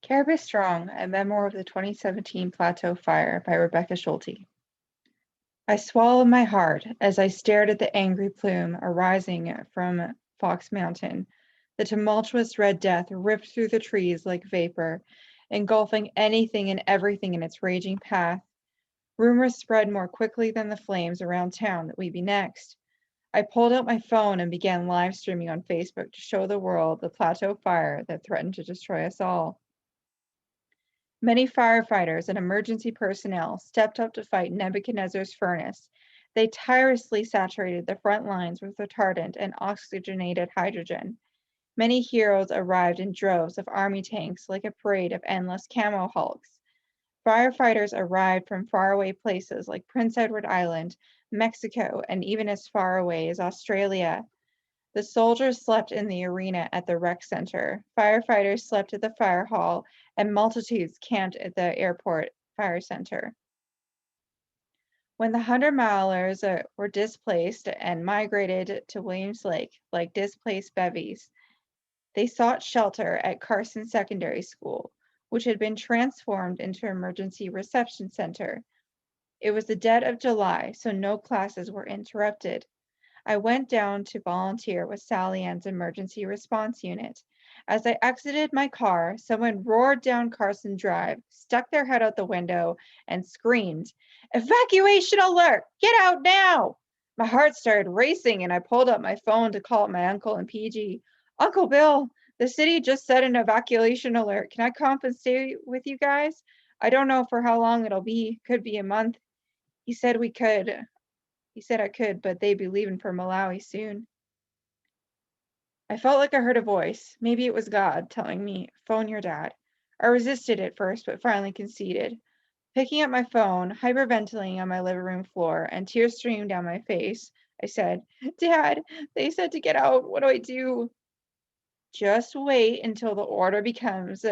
Cariboo Strong, a memoir of the 2017 Plateau Fire by Rebecca Schulte. I swallowed my heart as I stared at the angry plume arising from Fox Mountain. The tumultuous red death ripped through the trees like vapor, engulfing anything and everything in its raging path. Rumors spread more quickly than the flames around town that we'd be next. I pulled out my phone and began live streaming on Facebook to show the world the Plateau Fire that threatened to destroy us all. Many firefighters and emergency personnel stepped up to fight Nebuchadnezzar's furnace. They tirelessly saturated the front lines with retardant and oxygenated hydrogen. Many heroes arrived in droves of army tanks like a parade of endless camo hulks. Firefighters arrived from faraway places like Prince Edward Island, Mexico, and even as far away as Australia. The soldiers slept in the arena at the rec center, firefighters slept at the fire hall, and multitudes camped at the airport fire center. When the 100-milers were displaced and migrated to Williams Lake like displaced bevies, they sought shelter at Carson Secondary School, which had been transformed into an emergency reception center. It was the dead of July, so no classes were interrupted. I went down to volunteer with Sally Ann's emergency response unit. As I exited my car, someone roared down Carson Drive, stuck their head out the window, and screamed, "Evacuation alert! Get out now!" My heart started racing, and I pulled up my phone to call my uncle in PG. "Uncle Bill, the city just set an evacuation alert. Can I come and stay with you guys? I don't know for how long it'll be. Could be a month." He said we could. He said I could, but they'd be leaving for Malawi soon. I felt like I heard a voice. Maybe it was God telling me, "Phone your dad." I resisted at first, but finally conceded. Picking up my phone, hyperventilating on my living room floor, and tears streamed down my face, I said, "Dad, they said to get out. What do I do?" "Just wait until the alert becomes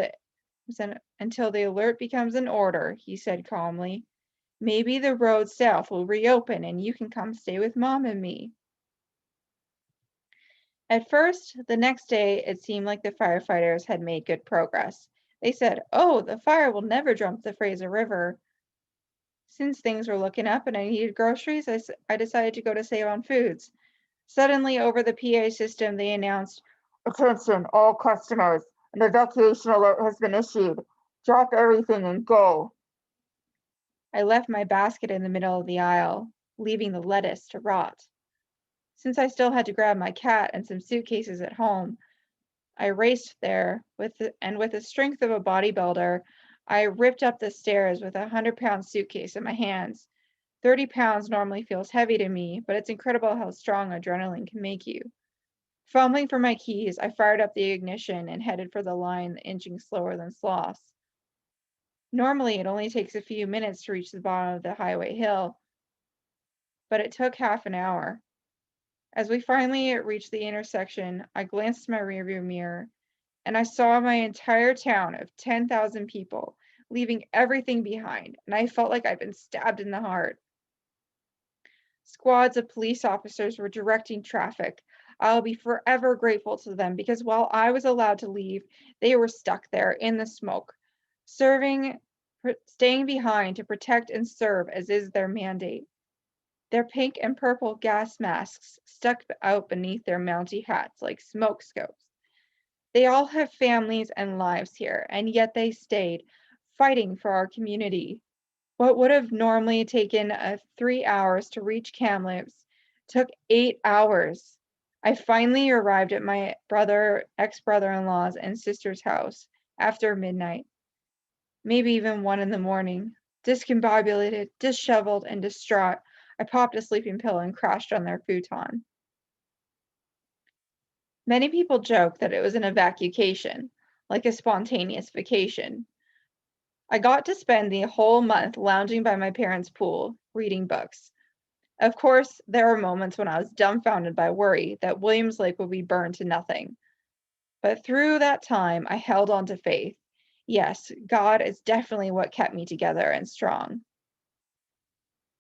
an order," he said calmly. "Maybe the road south will reopen and you can come stay with Mom and me." At first, the next day, it seemed like the firefighters had made good progress. They said, "Oh, the fire will never jump the Fraser River." Since things were looking up and I needed groceries, I decided to go to Save on Foods. Suddenly, over the PA system, they announced, "Attention, all customers, an evacuation alert has been issued. Drop everything and go." I left my basket in the middle of the aisle, leaving the lettuce to rot. Since I still had to grab my cat and some suitcases at home, I raced there with the strength of a bodybuilder, I ripped up the stairs with a 100-pound suitcase in my hands. 30 pounds normally feels heavy to me, but it's incredible how strong adrenaline can make you. Fumbling for my keys, I fired up the ignition and headed for the line, inching slower than sloths. Normally, it only takes a few minutes to reach the bottom of the highway hill, but it took half an hour. As we finally reached the intersection, I glanced at my rearview mirror, and I saw my entire town of 10,000 people leaving everything behind, and I felt like I'd been stabbed in the heart. Squads of police officers were directing traffic. I'll be forever grateful to them because while I was allowed to leave, they were stuck there in the smoke, staying behind to protect and serve as is their mandate. Their pink and purple gas masks stuck out beneath their Mountie hats like smoke scopes. They all have families and lives here, and yet they stayed, fighting for our community. What would have normally taken 3 hours to reach Kamloops took 8 hours. I finally arrived at my ex-brother-in-law's and sister's house after midnight, maybe even 1 in the morning. Discombobulated, disheveled, and distraught, I popped a sleeping pill and crashed on their futon. Many people joke that it was an evacuation, like a spontaneous vacation. I got to spend the whole month lounging by my parents' pool, reading books. Of course, there were moments when I was dumbfounded by worry that Williams Lake would be burned to nothing. But through that time, I held on to faith. Yes, God is definitely what kept me together and strong.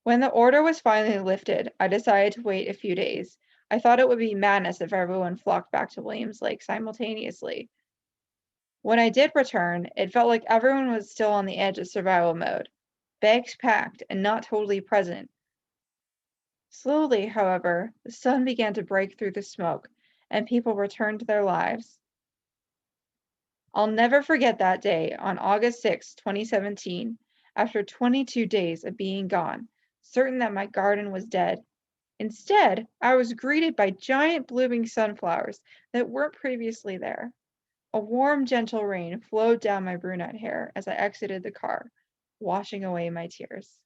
When the order was finally lifted, I decided to wait a few days. I thought it would be madness if everyone flocked back to Williams Lake simultaneously. When I did return, it felt like everyone was still on the edge of survival mode, bags packed and not totally present. Slowly, however, the sun began to break through the smoke, and people returned to their lives. I'll never forget that day on August 6, 2017, after 22 days of being gone, certain that my garden was dead. Instead, I was greeted by giant blooming sunflowers that weren't previously there. A warm, gentle rain flowed down my brunette hair as I exited the car, washing away my tears.